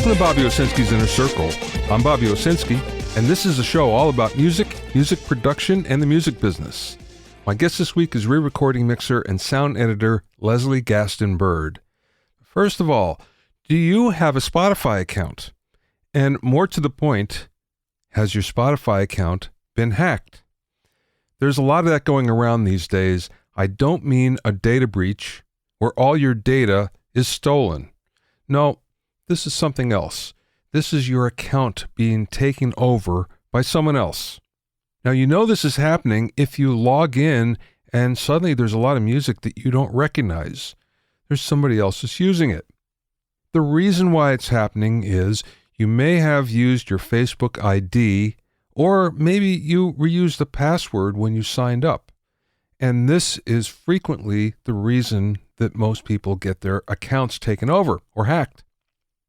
Welcome to Bobby Owsinski's Inner Circle. I'm Bobby Owsinski, and this is a show all about music production, and the music business. My guest this week is re-recording mixer and sound editor Leslie Gaston-Bird. First of all, do you have a Spotify account? And more to the point, has your Spotify account been hacked? There's a lot of that going around these days. I don't mean a data breach where all your data is stolen. No, this is something else. This is your account being taken over by someone else. Now, you know this is happening if you log in and suddenly there's a lot of music that you don't recognize. There's somebody else that's using it. The reason why it's happening is you may have used your Facebook ID, or maybe you reused the password when you signed up. And this is frequently the reason that most people get their accounts taken over or hacked.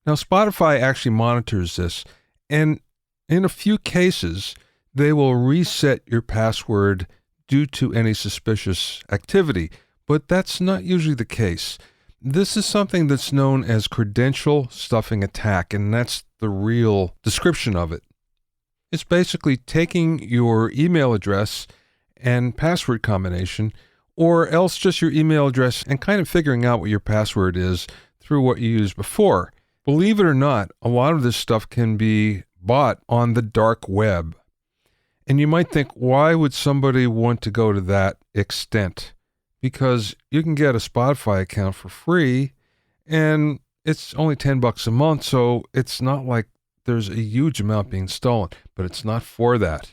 Now, Spotify actually monitors this, and in a few cases, they will reset your password due to any suspicious activity, but that's not usually the case. This is something that's known as credential stuffing attack, and that's the real description of it. It's basically taking your email address and password combination, or else just your email address, and kind of figuring out what your password is through what you used before. Believe it or not, a lot of this stuff can be bought on the dark web. And you might think, why would somebody want to go to that extent? Because you can get a Spotify account for free, and it's only $10 a month, so it's not like there's a huge amount being stolen. But it's not for that.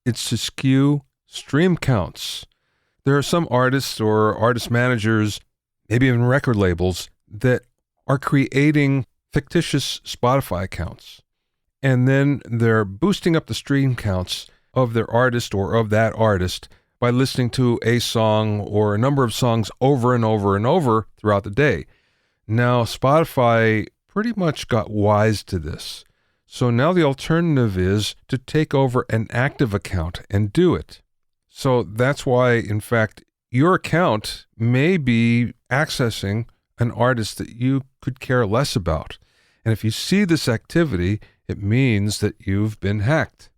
It's to skew stream counts. There are some artists or artist managers, maybe even record labels, that are creating fictitious Spotify accounts. And then they're boosting up the stream counts of their artist or of that artist by listening to a song or a number of songs over and over and over throughout the day. Now, Spotify pretty much got wise to this. So now the alternative is to take over an active account and do it. So that's why, in fact, your account may be accessing an artist that you could care less about. And if you see this activity, it means that you've been hacked.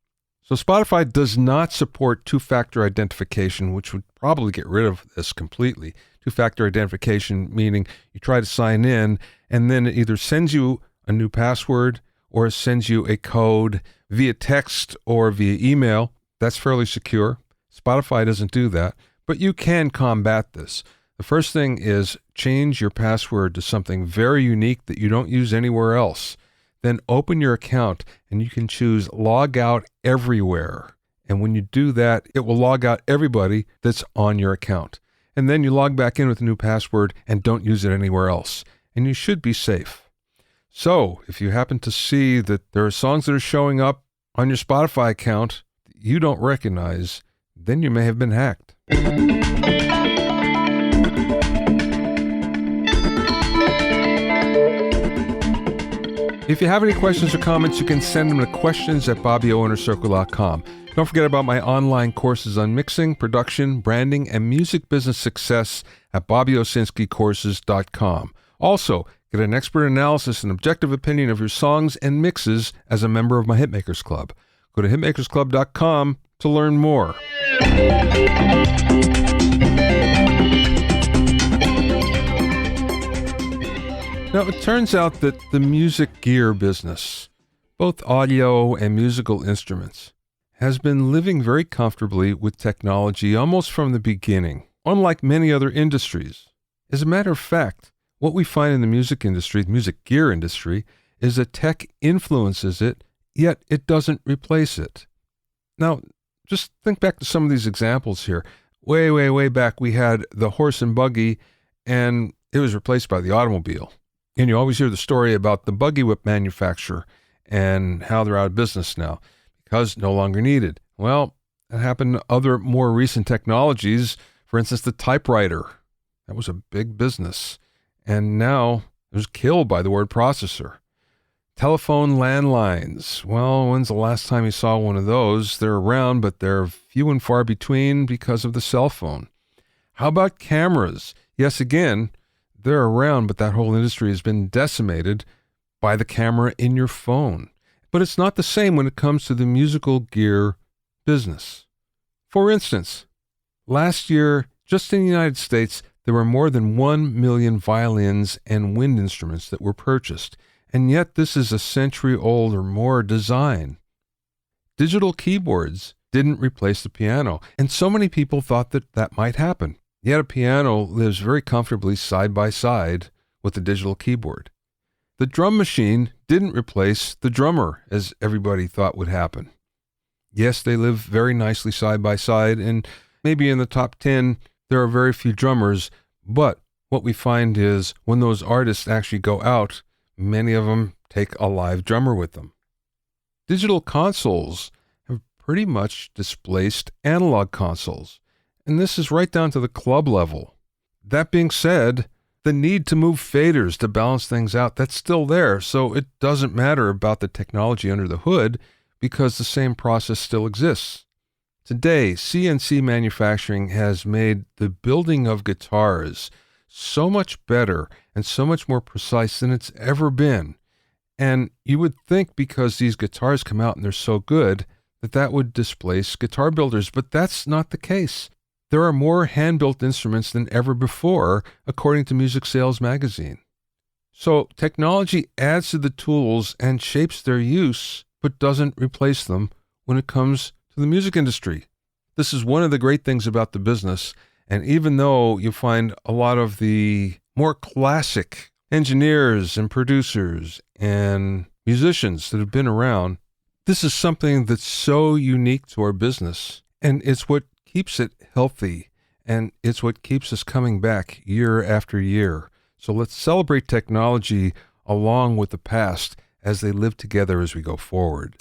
So Spotify does not support two-factor identification, which would probably get rid of this completely. Two-factor identification meaning you try to sign in, and then it either sends you a new password or sends you a code via text or via email. That's fairly secure. Spotify doesn't do that, but you can combat this. The first thing is change your password to something very unique that you don't use anywhere else. Then open your account and you can choose log out everywhere. And when you do that, it will log out everybody that's on your account. And then you log back in with a new password and don't use it anywhere else. And you should be safe. So if you happen to see that there are songs that are showing up on your Spotify account that you don't recognize, then you may have been hacked. If you have any questions or comments, you can send them to questions@BobbyOInnerCircle.com. Don't forget about my online courses on mixing, production, branding, and music business success at BobbyOwsinskiCourses.com. Also, get an expert analysis and objective opinion of your songs and mixes as a member of my Hitmakers Club. Go to hitmakersclub.com to learn more. Now, it turns out that the music gear business, both audio and musical instruments, has been living very comfortably with technology almost from the beginning, unlike many other industries. As a matter of fact, what we find in the music industry, the music gear industry, is that tech influences it, yet it doesn't replace it. Now, just think back to some of these examples here. Way back, we had the horse and buggy, and it was replaced by the automobile. And you always hear the story about the buggy whip manufacturer and how they're out of business now because no longer needed. Well, that happened to other more recent technologies. For instance, the typewriter. That was a big business. And now it was killed by the word processor. Telephone landlines. Well, when's the last time you saw one of those? They're around, but they're few and far between because of the cell phone. How about cameras? Yes, again, they're around, but that whole industry has been decimated buy the camera in your phone. But it's not the same when it comes to the musical gear business. For instance, last year, just in the United States, there were more than 1 million violins and wind instruments that were purchased, and yet this is a century-old or more design. Digital keyboards didn't replace the piano, and so many people thought that that might happen. Yet a piano lives very comfortably side by side with the digital keyboard. The drum machine didn't replace the drummer, as everybody thought would happen. Yes, they live very nicely side by side, and maybe in the top 10, there are very few drummers, but what we find is when those artists actually go out, many of them take a live drummer with them. Digital consoles have pretty much displaced analog consoles, and this is right down to the club level. That being said, the need to move faders to balance things out, that's still there, so it doesn't matter about the technology under the hood because the same process still exists. Today, CNC manufacturing has made the building of guitars so much better and so much more precise than it's ever been. And you would think because these guitars come out and they're so good that that would displace guitar builders, but that's not the case. There are more hand-built instruments than ever before, according to Music Sales Magazine. So technology adds to the tools and shapes their use, but doesn't replace them when it comes to the music industry. This is one of the great things about the business, and even though you find a lot of the more classic engineers and producers and musicians that have been around, this is something that's so unique to our business, and it's what keeps it healthy, and it's what keeps us coming back year after year. So let's celebrate technology along with the past as they live together as we go forward.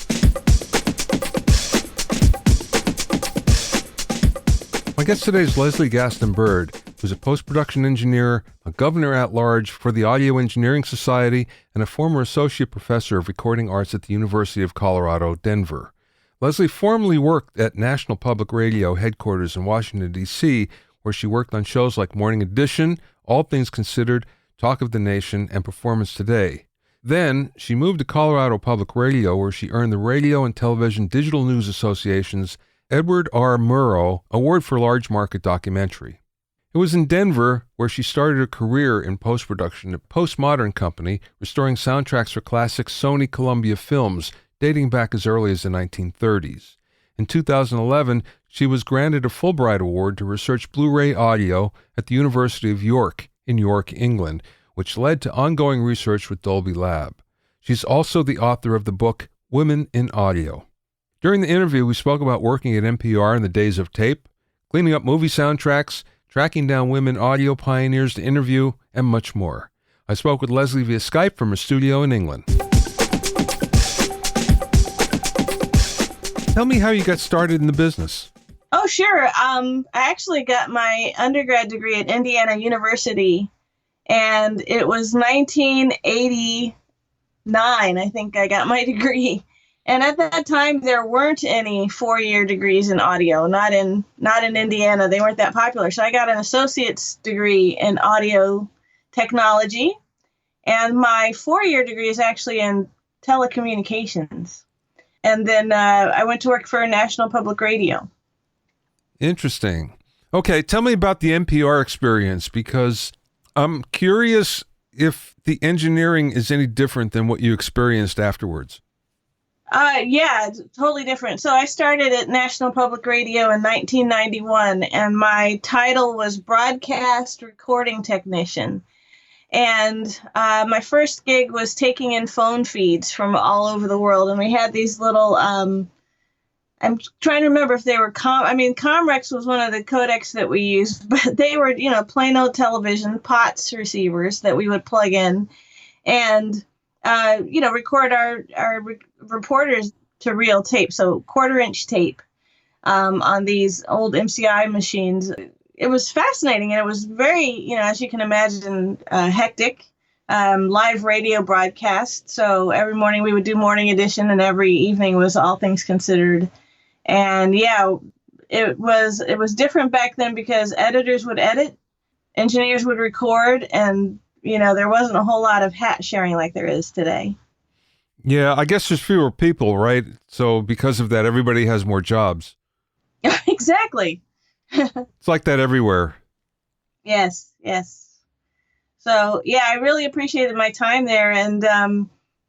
My guest today is Leslie Gaston-Bird, who's a post-production engineer, a governor at large for the Audio Engineering Society, and a former associate professor of recording arts at the University of Colorado, Denver. Leslie formerly worked at National Public Radio headquarters in Washington, D.C., where she worked on shows like Morning Edition, All Things Considered, Talk of the Nation, and Performance Today. Then, she moved to Colorado Public Radio, where she earned the Radio and Television Digital News Association's Edward R. Murrow Award for Large Market Documentary. It was in Denver where she started a career in post-production at Postmodern Company, restoring soundtracks for classic Sony Columbia films dating back as early as the 1930s. In 2011, she was granted a Fulbright Award to research Blu-ray audio at the University of York in York, England, which led to ongoing research with Dolby Labs. She's also the author of the book Women in Audio. During the interview, we spoke about working at NPR in the days of tape, cleaning up movie soundtracks, tracking down women audio pioneers to interview, and much more. I spoke with Leslie via Skype from her studio in England. Tell me how you got started in the business. Oh, sure. I actually got my undergrad degree at Indiana University, and it was 1989, I think I got my degree. And at that time, there weren't any four-year degrees in audio, not in Indiana. They weren't that popular. So I got an associate's degree in audio technology, and my four-year degree is actually in telecommunications. And then I went to work for National Public Radio. Interesting. Okay, tell me about the NPR experience, because I'm curious if the engineering is any different than what you experienced afterwards. Yeah, it's totally different. So I started at National Public Radio in 1991, and my title was Broadcast Recording Technician. And my first gig was taking in phone feeds from all over the world. And we had these little, I'm trying to remember if they were, Comrex was one of the codecs that we used, but they were, plain old television, POTS receivers that we would plug in and, record our reporters to reel tape. So 1/4-inch tape on these old MCI machines. It was fascinating, and it was very, as you can imagine, hectic, live radio broadcast. So every morning we would do Morning Edition, and every evening was All Things Considered. And yeah, it was different back then because editors would edit, engineers would record, and there wasn't a whole lot of hat sharing like there is today. Yeah, I guess there's fewer people, right? So because of that, everybody has more jobs. Exactly. It's like that everywhere. Yes. So, yeah, I really appreciated my time there. And,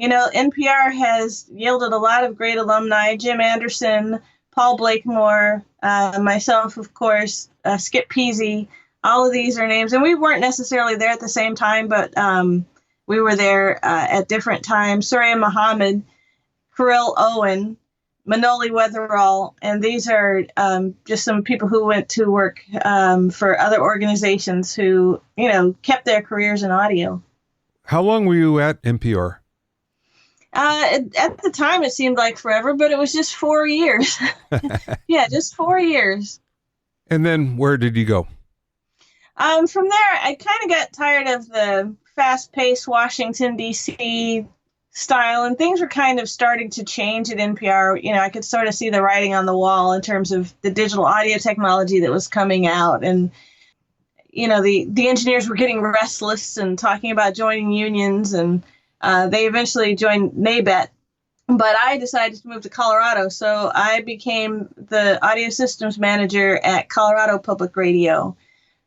NPR has yielded a lot of great alumni. Jim Anderson, Paul Blakemore, myself, of course, Skip Peasy. All of these are names. And we weren't necessarily there at the same time, but we were there at different times. Surya Muhammad, Kirill Owen, Manoli Weatherall, and these are just some people who went to work for other organizations who, kept their careers in audio. How long were you at NPR? At the time, it seemed like forever, but it was just 4 years. Yeah, just 4 years. And then where did you go? From there, I kind of got tired of the fast-paced Washington, D.C. style, and things were kind of starting to change at NPR. I could sort of see the writing on the wall in terms of the digital audio technology that was coming out. And, the engineers were getting restless and talking about joining unions, and they eventually joined NABET. But I decided to move to Colorado, so I became the audio systems manager at Colorado Public Radio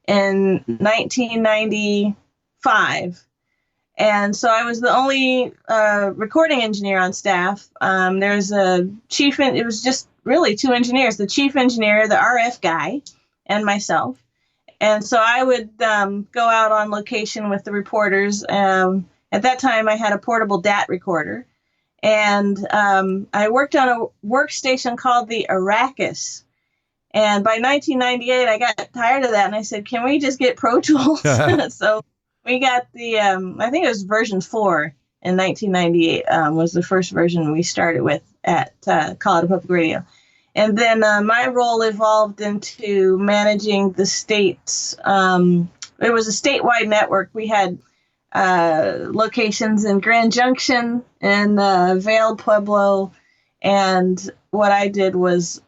in 1995. And so I was the only recording engineer on staff. There's a chief, it was just really two engineers, the chief engineer, the RF guy, and myself. And so I would go out on location with the reporters. At that time, I had a portable DAT recorder. And I worked on a workstation called the Arrakis. And by 1998, I got tired of that. And I said, can we just get Pro Tools? So we got the, I think it was version 4 in 1998 was the first version we started with at Colorado Public Radio. And then my role evolved into managing the states. It was a statewide network. We had locations in Grand Junction and Vail, Pueblo. And what I did was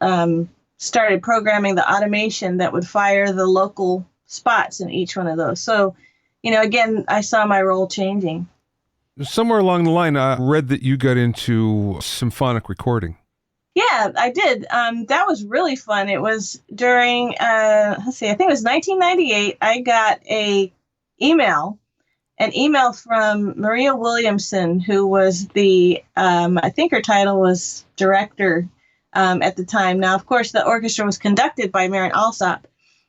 started programming the automation that would fire the local spots in each one of those. So, again, I saw my role changing. Somewhere along the line, I read that you got into symphonic recording. Yeah, I did. That was really fun. It was during, I think it was 1998. I got an email from Maria Williamson, who was the, I think her title was director at the time. Now, of course, the orchestra was conducted by Marin Alsop.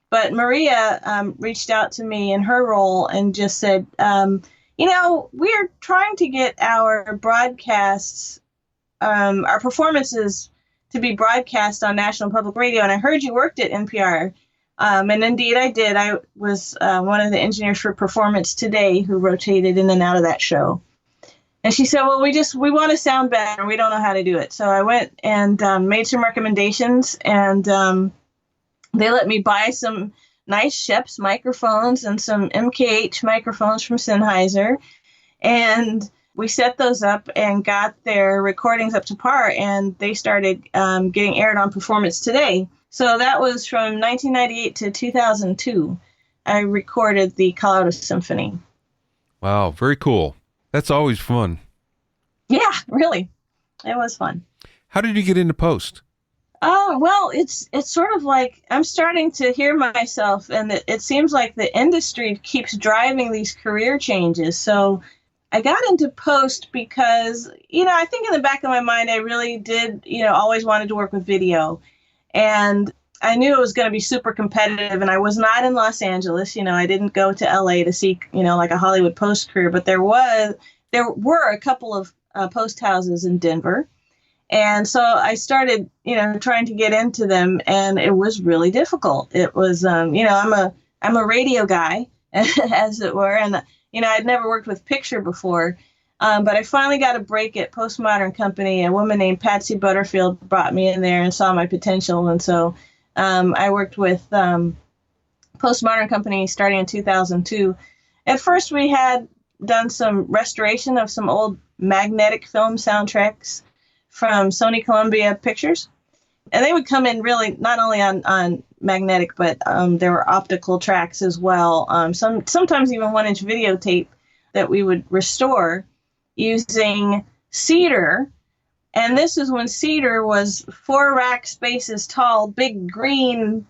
But Maria reached out to me in her role and just said, we're trying to get our broadcasts, our performances to be broadcast on National Public Radio. And I heard you worked at NPR. And indeed I did. I was one of the engineers for Performance Today who rotated in and out of that show. And she said, well, we want to sound better. We don't know how to do it. So I went and made some recommendations, and they let me buy some nice Sheps microphones and some MKH microphones from Sennheiser. And we set those up and got their recordings up to par, and they started getting aired on Performance Today. So that was from 1998 to 2002. I recorded the Colorado Symphony. Wow, very cool. That's always fun. Yeah, really. It was fun. How did you get into post? Well, it's sort of like I'm starting to hear myself, and it seems like the industry keeps driving these career changes. So I got into post because, I think in the back of my mind, I really did, always wanted to work with video. And I knew it was going to be super competitive, and I was not in Los Angeles. I didn't go to LA to seek, like a Hollywood post career, but there were a couple of post houses in Denver. And so I started, trying to get into them, and it was really difficult. It was, I'm a radio guy, as it were, and, I'd never worked with picture before. But I finally got a break at Postmodern Company. A woman named Patsy Butterfield brought me in there and saw my potential. And so I worked with Postmodern Company starting in 2002. At first, we had done some restoration of some old magnetic film soundtracks from Sony Columbia Pictures. And they would come in really not only on magnetic, but there were optical tracks as well. Sometimes even 1-inch videotape. that we would restore using Cedar. And this is when Cedar was 4 rack spaces tall, big green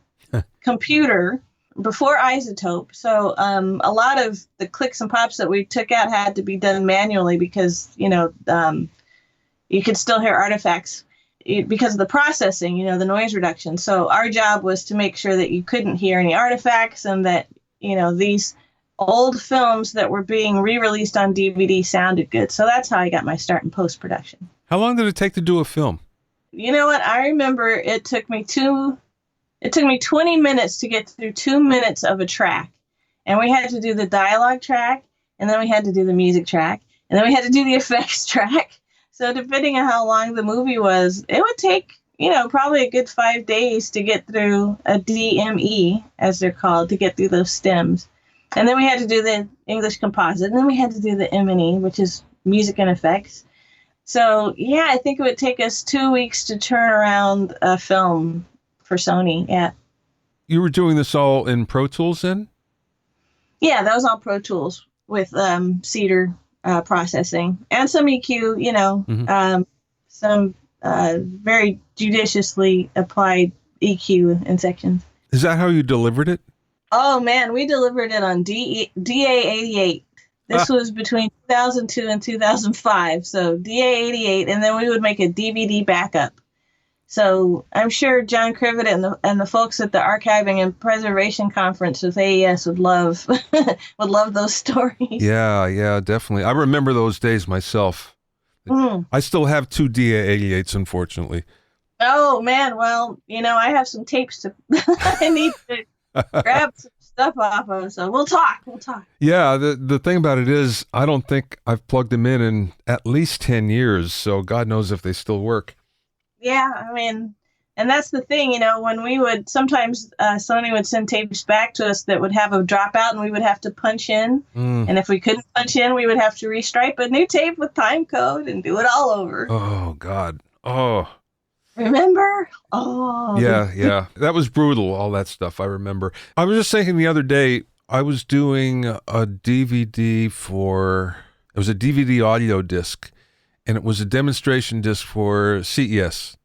computer before Isotope. So a lot of the clicks and pops that we took out had to be done manually because, you could still hear artifacts because of the processing, the noise reduction. So our job was to make sure that you couldn't hear any artifacts and that, these old films that were being re-released on DVD sounded good. So that's how I got my start in post-production. How long did it take to do a film? You know what? I remember it took me 20 minutes to get through 2 minutes of a track. And we had to do the dialogue track, and then we had to do the music track, and then we had to do the effects track. So depending on how long the movie was, it would take, probably a good 5 days to get through a DME, as they're called, to get through those stems. And then we had to do the English composite, and then we had to do the M&E, which is music and effects. So, yeah, I think it would take us 2 weeks to turn around a film for Sony, yeah. You were doing this all in Pro Tools then? Yeah, that was all Pro Tools with Cedar processing and some EQ, some very judiciously applied EQ in sections. Is that how you delivered it? Oh, man, we delivered it on DA88. This was between 2002 and 2005. So DA88, and then we would make a DVD backup. So I'm sure John Crivet and the folks at the Archiving and Preservation Conference with AES would love those stories. Yeah, definitely. I remember those days myself. I still have 2 DA88s, unfortunately. Oh, man. Well, I have some tapes I need to grab some stuff off of, so we'll talk. Yeah, the thing about it is, I don't think I've plugged them in at least 10 years, so God knows if they still work. Yeah, I mean, and that's the thing, when we would, sometimes Sony would send tapes back to us that would have a dropout and we would have to punch in. And if we couldn't punch in, we would have to restripe a new tape with time code and do it all over. Oh, God. Oh. Remember? Oh. Yeah. That was brutal, all that stuff, I remember. I was just thinking the other day, I was doing a DVD it was a DVD audio disc, and it was a demonstration disc for CES.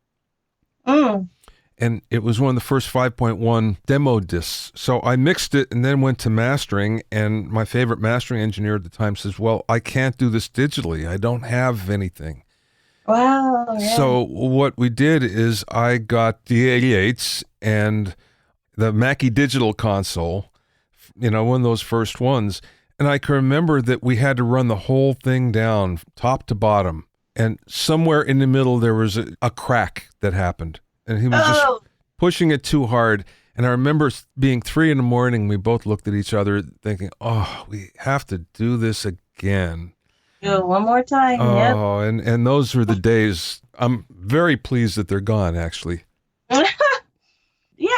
And it was one of the first 5.1 demo discs. So I mixed it and then went to mastering, and my favorite mastering engineer at the time says, well, I can't do this digitally. I don't have anything. Wow. Yeah. So what we did is I got the 88s and the Mackie Digital console, one of those first ones. And I can remember that we had to run the whole thing down top to bottom. And somewhere in the middle, there was a crack that happened. And he was just pushing it too hard. And I remember being 3 a.m, we both looked at each other thinking, oh, we have to do this again. Do it one more time. Oh, yep. And those were the days. I'm very pleased that they're gone, actually. Yeah,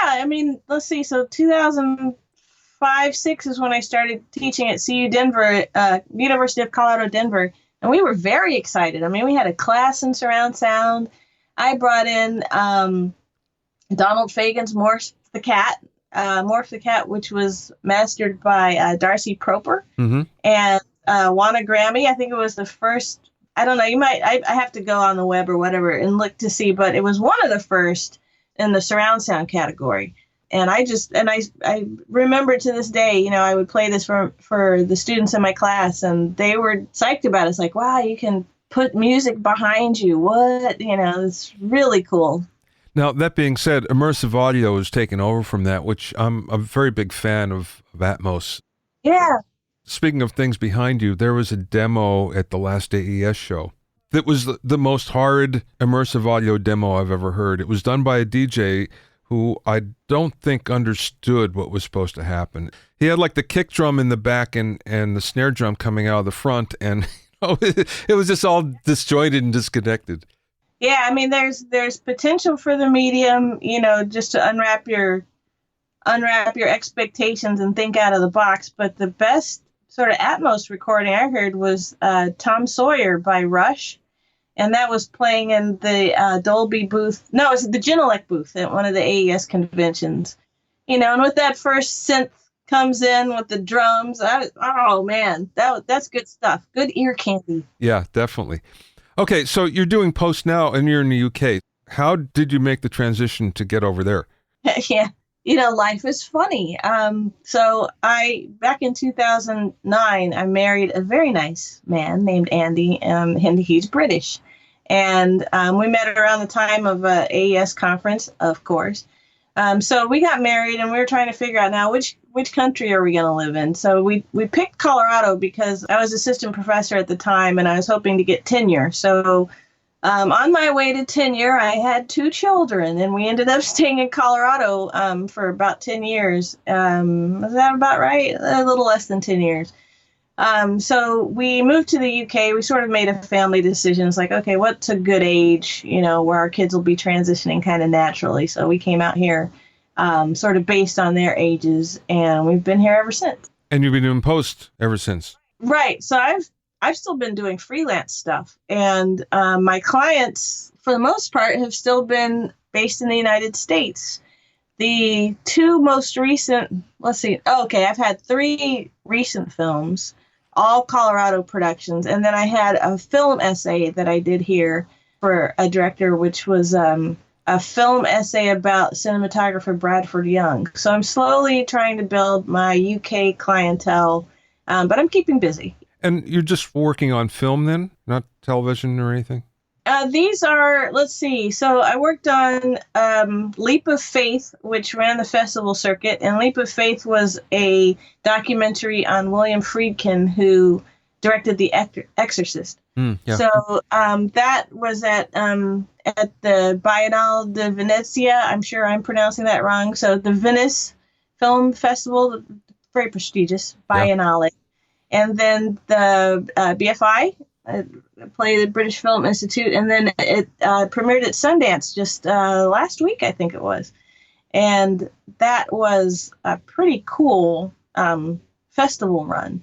I mean, let's see. So 2005-06 is when I started teaching at CU Denver, University of Colorado, Denver. And we were very excited. I mean, we had a class in surround sound. I brought in Donald Fagen's Morph the Cat, which was mastered by Darcy Proper. And Wanna Grammy, I think it was the first, I don't know, I have to go on the web or whatever and look to see, but it was one of the first in the surround sound category. And I remember to this day, I would play this for the students in my class, and they were psyched about it. It's like, wow, you can put music behind you. What? It's really cool. Now, that being said, immersive audio has taken over from that, which I'm a very big fan of Atmos. Yeah. Speaking of things behind you, there was a demo at the last AES show that was the most hard immersive audio demo I've ever heard. It was done by a DJ who I don't think understood what was supposed to happen. He had like the kick drum in the back and the snare drum coming out of the front, and it was just all disjointed and disconnected. Yeah, I mean, there's potential for the medium, just to unwrap your expectations and think out of the box. But the best sort of Atmos recording I heard was Tom Sawyer by Rush. And that was playing in the Dolby booth. No, it was the Genelec booth at one of the AES conventions. And with that first synth comes in with the drums. Oh man, that's good stuff. Good ear candy. Yeah, definitely. Okay, so you're doing post now and you're in the UK. How did you make the transition to get over there? Yeah, life is funny. So back in 2009, I married a very nice man named Andy, and he's British. And we met around the time of a AES conference, of course. So we got married, and we were trying to figure out now which country are we going to live in. So we picked Colorado because I was assistant professor at the time, and I was hoping to get tenure. So on my way to tenure, I had 2 children, and we ended up staying in Colorado for about 10 years. Was that about right? A little less than 10 years. So we moved to the UK. We sort of made a family decision. It's like, okay, what's a good age, where our kids will be transitioning kind of naturally. So we came out here sort of based on their ages, and we've been here ever since. And you've been doing post ever since. Right. So I've still been doing freelance stuff, and my clients, for the most part, have still been based in the United States. The 2 most recent, I've had 3 recent films, all Colorado productions, and then I had a film essay that I did here for a director, which was a film essay about cinematographer Bradford Young. So I'm slowly trying to build my UK clientele, but I'm keeping busy. And you're just working on film then, not television or anything? These are, let's see. So I worked on Leap of Faith, which ran the festival circuit. And Leap of Faith was a documentary on William Friedkin, who directed The Exorcist. Yeah. So that was at the Biennale di Venezia. I'm sure I'm pronouncing that wrong. So the Venice Film Festival, very prestigious Biennale. Yeah. And then the BFI, played at British Film Institute, and then it premiered at Sundance just last week, I think it was. And that was a pretty cool festival run.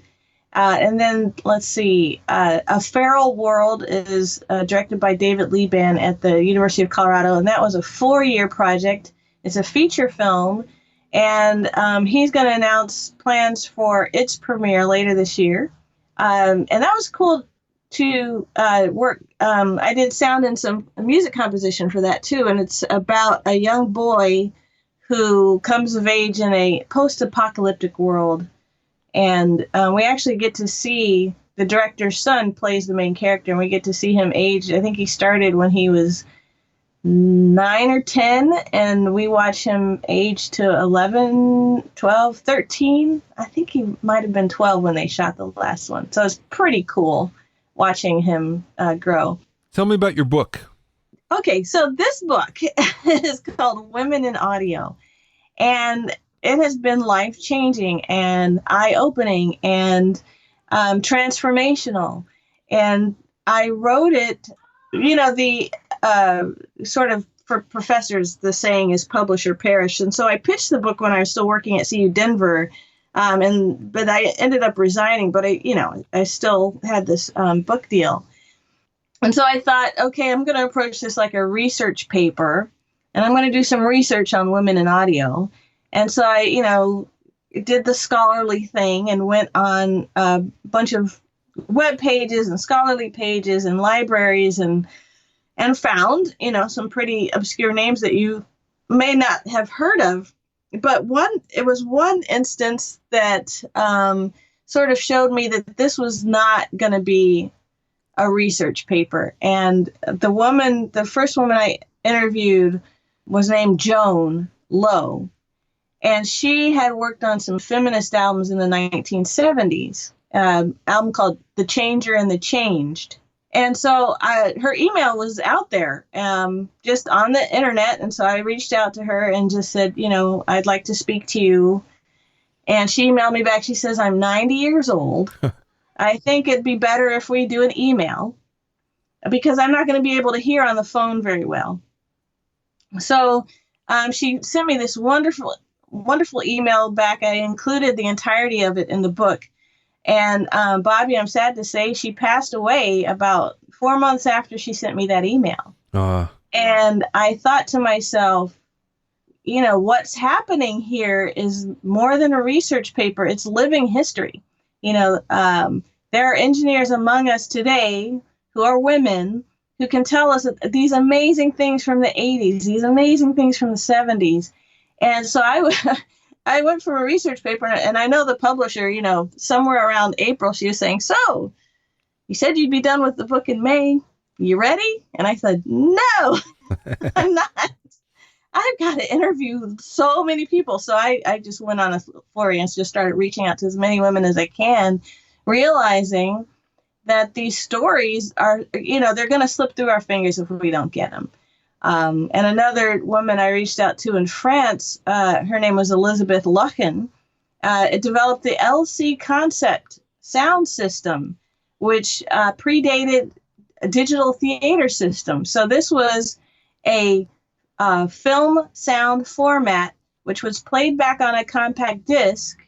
And then, let's see, A Feral World is directed by David Liban at the University of Colorado, and that was a 4-year project. It's a feature film, and he's going to announce plans for its premiere later this year. And that was cool to work. I did sound and some music composition for that too, and it's about a young boy who comes of age in a post-apocalyptic world, and we actually get to see the director's son plays the main character, and we get to see him age. I think he started when he was 9 or 10, and we watch him age to 11, 12, 13. I think he might have been 12 when they shot the last one, so it's pretty cool watching him grow. Tell me about your book. Okay, so this book is called Women in Audio, and it has been life-changing and eye-opening and transformational. And I wrote it, the sort of, for professors, the saying is publish or perish. And so I pitched the book when I was still working at CU Denver, but I ended up resigning, but I still had this book deal. And so I thought, okay, I'm going to approach this like a research paper, and I'm going to do some research on women in audio. And so I, did the scholarly thing and went on a bunch of web pages and scholarly pages and libraries and found, some pretty obscure names that you may not have heard of. But it was one instance that sort of showed me that this was not going to be a research paper. And the first woman I interviewed was named Joan Lowe. And she had worked on some feminist albums in the 1970s, album called The Changer and the Changed. And so her email was out there just on the internet. And so I reached out to her and just said, I'd like to speak to you. And she emailed me back. She says, I'm 90 years old. I think it'd be better if we do an email because I'm not going to be able to hear on the phone very well. So she sent me this wonderful email back. I included the entirety of it in the book. And Bobby, I'm sad to say, she passed away about 4 months after she sent me that email. And I thought to myself, what's happening here is more than a research paper. It's living history. There are engineers among us today who are women who can tell us these amazing things from the 80s, these amazing things from the 70s. And so I went from a research paper, and I know the publisher, somewhere around April, she was saying, so you said you'd be done with the book in May. You ready? And I said, no, I'm not. I've got to interview so many people. So I just went on a flurry and just started reaching out to as many women as I can, realizing that these stories are, they're going to slip through our fingers if we don't get them. And another woman I reached out to in France, her name was Elizabeth Luchen, it developed the LC concept sound system, which predated a digital theater system. So this was a film sound format, which was played back on a compact disc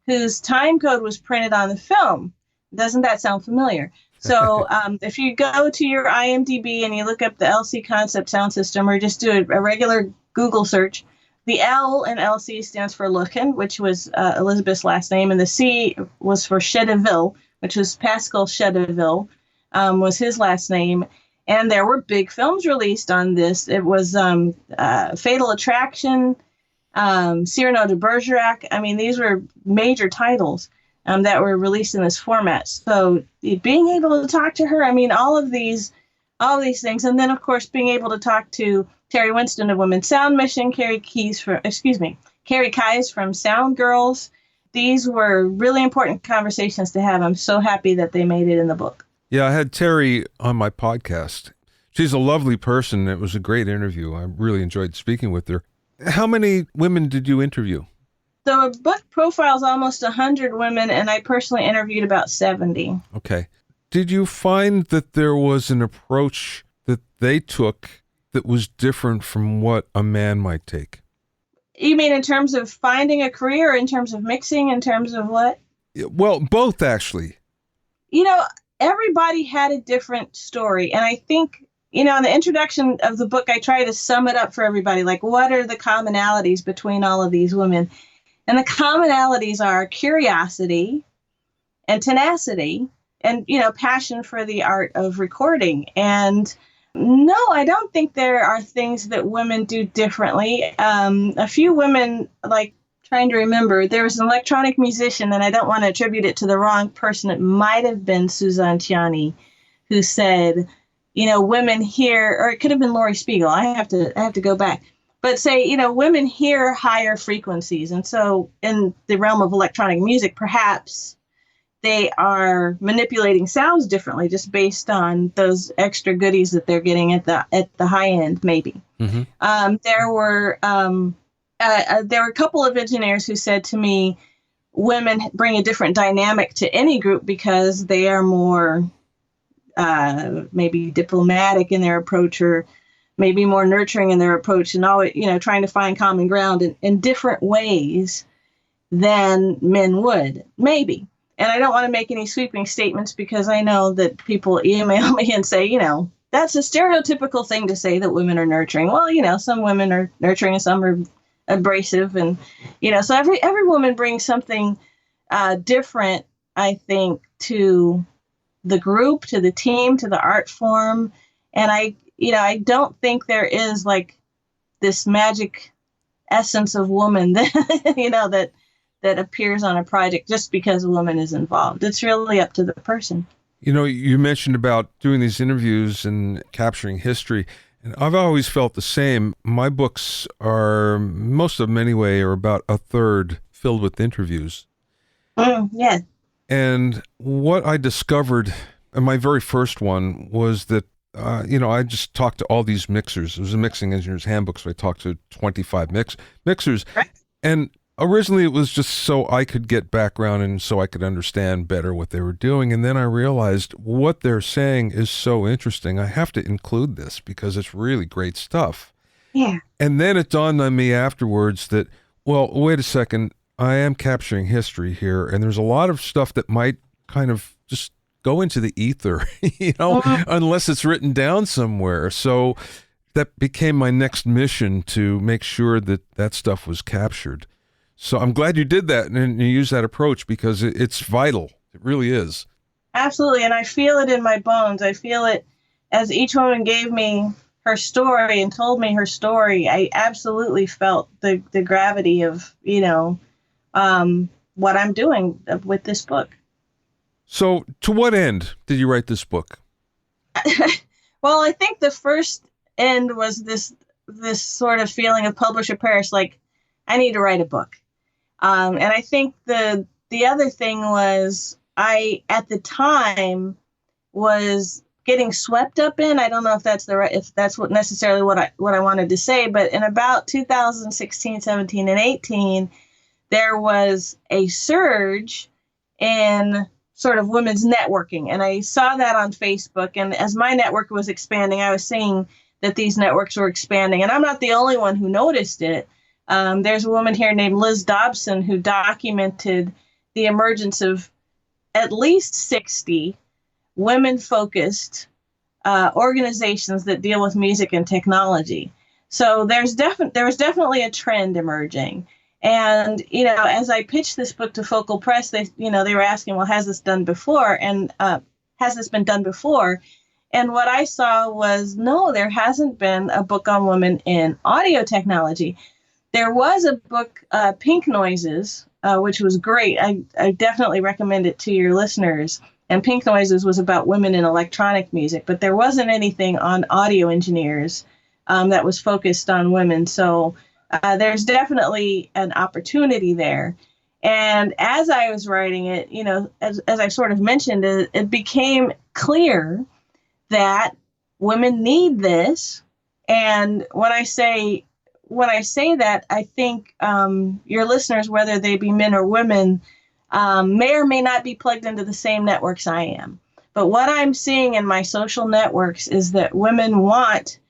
whose time code was printed on the film. Doesn't that sound familiar? So if you go to your IMDb and you look up the LC concept sound system, or just do a regular Google search, the L in LC stands for Luchen, which was Elizabeth's last name, and the C was for Chedeville, which was Pascal Chedeville, was his last name. And there were big films released on this. It was Fatal Attraction, Cyrano de Bergerac. I mean, these were major titles that were released in this format. So being able to talk to her, I mean, all of these things. And then, of course, being able to talk to Terry Winston of Women's Sound Mission, Carrie Keyes from Sound Girls. These were really important conversations to have. I'm so happy that they made it in the book. Yeah, I had Terry on my podcast. She's a lovely person. It was a great interview. I really enjoyed speaking with her. How many women did you interview? The book profiles almost 100 women, and I personally interviewed about 70. Okay. Did you find that there was an approach that they took that was different from what a man might take? You mean in terms of finding a career, or in terms of mixing, in terms of what? Well, both, actually. Everybody had a different story. And I think, in the introduction of the book, I try to sum it up for everybody. Like, what are the commonalities between all of these women? And the commonalities are curiosity and tenacity and, passion for the art of recording. And no, I don't think there are things that women do differently. A few women, like, trying to remember, there was an electronic musician, and I don't want to attribute it to the wrong person. It might have been Suzanne Ciani, who said, women hear, or it could have been Laurie Spiegel. I have to go back, but say, women hear higher frequencies. And so in the realm of electronic music, perhaps they are manipulating sounds differently, just based on those extra goodies that they're getting at the high end, maybe. Mm-hmm. There were a couple of engineers who said to me, women bring a different dynamic to any group because they are more maybe diplomatic in their approach, or maybe more nurturing in their approach, and always, trying to find common ground in different ways than men would, maybe. And I don't want to make any sweeping statements, because I know that people email me and say, that's a stereotypical thing to say, that women are nurturing. Well, some women are nurturing and some are abrasive, and so every woman brings something different, I think, to the group, to the team, to the art form. And I don't think there is like this magic essence of woman that that appears on a project just because a woman is involved. It's really up to the person. You mentioned about doing these interviews and capturing history. And I've always felt the same. My books are, most of them anyway, are about a third filled with interviews. Yeah. And what I discovered in my very first one was that, I just talked to all these mixers. It was a mixing engineer's handbook, so I talked to 25 mixers. Right. And originally it was just so I could get background and so I could understand better what they were doing. And then I realized what they're saying is so interesting. I have to include this because it's really great stuff. Yeah. And then it dawned on me afterwards that, well, wait a second, I am capturing history here. And there's a lot of stuff that might kind of just go into the ether, unless it's written down somewhere. So that became my next mission, to make sure that that stuff was captured. So I'm glad you did that and you used that approach, because it's vital. It really is. Absolutely. And I feel it in my bones. I feel it as each woman gave me her story and told me her story. I absolutely felt the gravity of, what I'm doing with this book. So to what end did you write this book? Well, I think the first end was this sort of feeling of publisher perish, like I need to write a book. And I think the other thing was I, at the time, was getting swept up in, I don't know if that's what necessarily what I wanted to say, but in about 2016, 17, and 18, there was a surge in sort of women's networking. And I saw that on Facebook. And as my network was expanding, I was seeing that these networks were expanding. And I'm not the only one who noticed it. There's a woman here named Liz Dobson who documented the emergence of at least 60 women-focused organizations that deal with music and technology. So there was definitely a trend emerging. And, as I pitched this book to Focal Press, they were asking, well, has this done before? And has this been done before? And what I saw was, no, there hasn't been a book on women in audio technology. There was a book, Pink Noises, which was great. I definitely recommend it to your listeners. And Pink Noises was about women in electronic music, but there wasn't anything on audio engineers that was focused on women. So there's definitely an opportunity there. And as I was writing it, as I sort of mentioned, it became clear that women need this. And when I say that, I think your listeners, whether they be men or women, may or may not be plugged into the same networks I am. But what I'm seeing in my social networks is that women want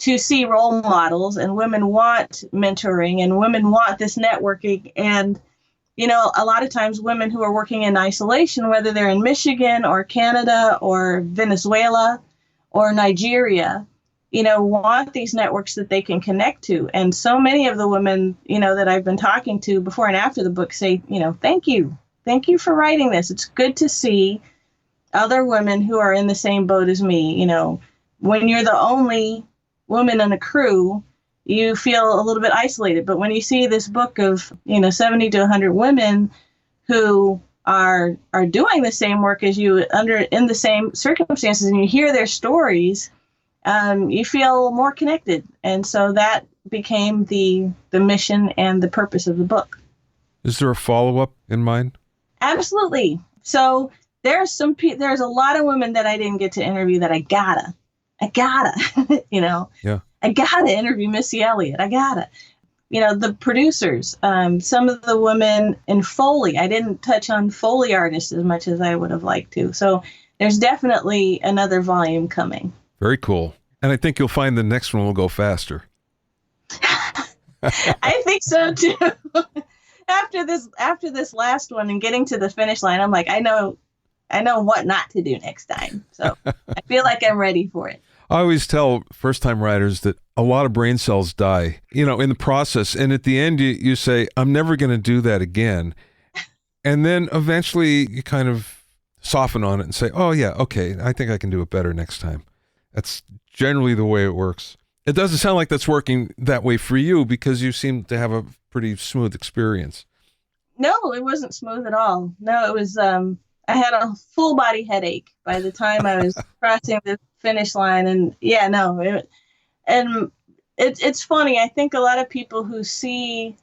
to see role models, and women want mentoring, and women want this networking. And, a lot of times women who are working in isolation, whether they're in Michigan or Canada or Venezuela or Nigeria, want these networks that they can connect to. And so many of the women, that I've been talking to before and after the book say, thank you. Thank you for writing this. It's good to see other women who are in the same boat as me. When you're the only woman in a crew, you feel a little bit isolated. But when you see this book of, 70 to 100 women who are doing the same work as you in the same circumstances, and you hear their stories, you feel more connected. And so that became the mission and the purpose of the book. Is there a follow-up in mind? Absolutely. So there's a lot of women that I didn't get to interview that I gotta, Yeah. I gotta interview Missy Elliott. I gotta, the producers, some of the women in Foley. I didn't touch on Foley artists as much as I would have liked to. So there's definitely another volume coming. Very cool. And I think you'll find the next one will go faster. I think so too. After this last one and getting to the finish line, I'm like, I know what not to do next time. So I feel like I'm ready for it. I always tell first-time writers that a lot of brain cells die, in the process. And at the end, you say, I'm never going to do that again. And then eventually you kind of soften on it and say, oh, yeah, okay, I think I can do it better next time. That's generally the way it works. It doesn't sound like that's working that way for you, because you seem to have a pretty smooth experience. No, it wasn't smooth at all. No, it was, I had a full body headache by the time I was crossing the finish line. And yeah, no, it's funny. I think a lot of people who see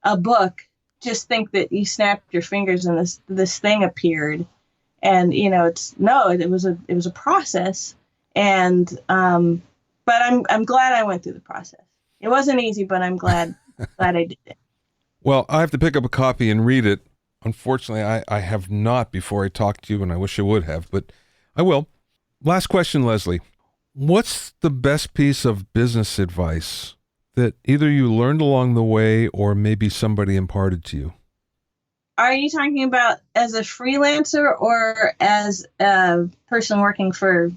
a book just think that you snapped your fingers and this thing appeared. And, it was a process. And, but I'm glad I went through the process. It wasn't easy, but I'm glad I did it. Well, I have to pick up a copy and read it. Unfortunately, I have not before I talked to you, and I wish I would have, but I will. Last question, Leslie. What's the best piece of business advice that either you learned along the way or maybe somebody imparted to you? Are you talking about as a freelancer or as a person working for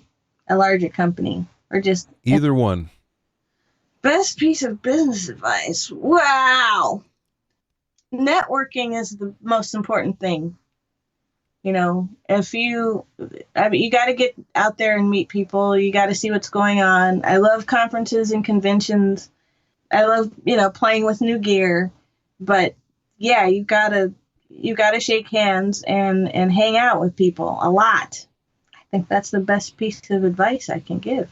a larger company, or just either one? Best piece of business advice. Wow. Networking is the most important thing. You know, you got to get out there and meet people. You got to see what's going on. I love conferences and conventions. I love, playing with new gear. But yeah, you gotta shake hands and hang out with people a lot. I think that's the best piece of advice I can give.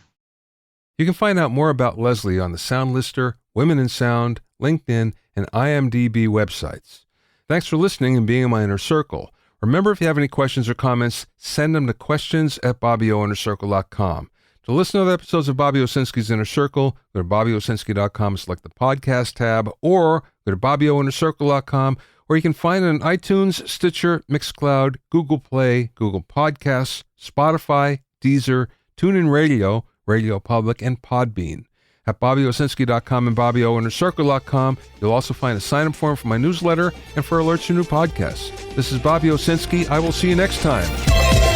You can find out more about Leslie on the Sound Lister, Women in Sound, LinkedIn, and IMDb websites. Thanks for listening and being in my inner circle. Remember, if you have any questions or comments, send them to questions@BobbyOInnerCircle.com. To listen to other episodes of Bobby Owsinski's Inner Circle, go to BobbyOwsinski.com, select the podcast tab, or go to BobbyOInnerCircle.com, or you can find it on iTunes, Stitcher, Mixcloud, Google Play, Google Podcasts, Spotify, Deezer, TuneIn Radio, Radio Public, and Podbean. At BobbyOwsinski.com and BobbyOInnerCircle.com, you'll also find a sign-up form for my newsletter and for alerts to new podcasts. This is Bobby Owsinski. I will see you next time.